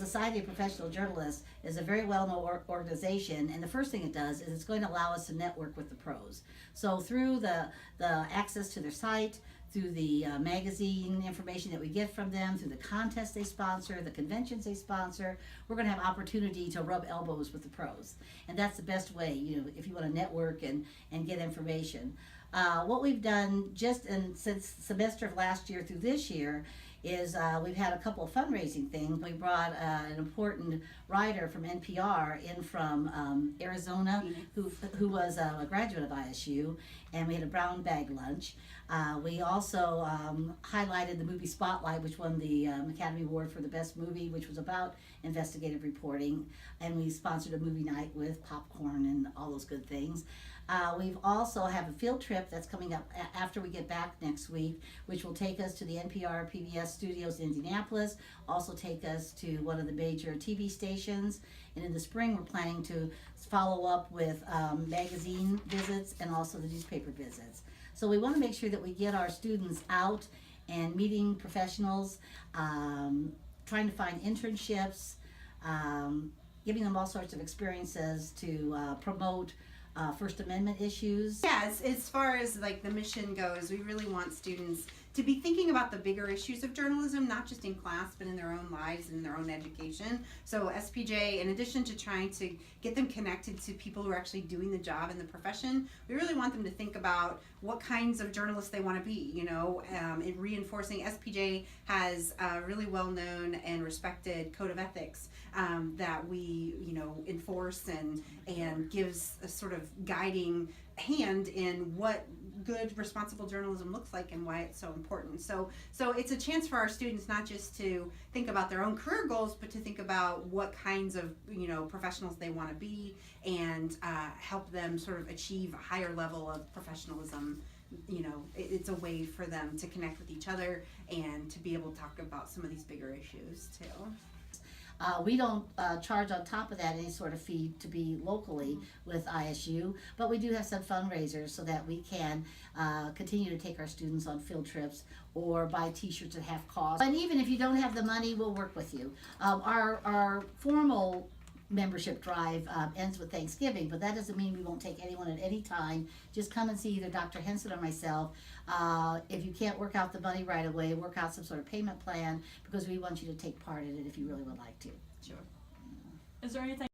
Society of Professional Journalists is a very well-known organization, and the first thing it does is it's going to allow us to network with the pros. So through the access to their site, through the magazine information that we get from them, through the contests they sponsor, the conventions they sponsor, we're going to have opportunity to rub elbows with the pros. And that's the best way, if you want to network and get information. What we've done since semester of last year through this year is we've had a couple of fundraising things. We brought an important writer from NPR in from Arizona who was a graduate of ISU, and we had a brown bag lunch. We also highlighted the movie Spotlight, which won the Academy Award for the best movie, which was about investigative reporting, and we sponsored a movie night with popcorn and all those good things. We've also have a field trip that's coming up after we get back next week, which will take us to the NPR PBS studios in Indianapolis, also take us to one of the major TV stations, and in the spring we're planning to follow up with magazine visits and also the newspaper visits. So we want to make sure that we get our students out and meeting professionals, trying to find internships, giving them all sorts of experiences to promote First Amendment issues. Yeah, as far as like the mission goes, we really want students to be thinking about the bigger issues of journalism, not just in class, but in their own lives and in their own education. So SPJ, in addition to trying to get them connected to people who are actually doing the job in the profession, we really want them to think about what kinds of journalists they want to be, in reinforcing. SPJ has a really well-known and respected code of ethics that we, enforce and gives a sort of guiding hand in what good responsible journalism looks like and why it's so important. So it's a chance for our students not just to think about their own career goals, but to think about what kinds of professionals they want to be, and help them sort of achieve a higher level of professionalism. It's a way for them to connect with each other and to be able to talk about some of these bigger issues too. We don't charge on top of that any sort of fee to be locally with ISU, but we do have some fundraisers so that we can continue to take our students on field trips or buy t-shirts at half cost. And even if you don't have the money, we'll work with you. Our formal membership drive ends with Thanksgiving, but that doesn't mean we won't take anyone at any time. Just come and see either Dr. Henson or myself. If you can't work out the money right away, work out some sort of payment plan, because we want you to take part in it if you really would like to. Sure. Is there anything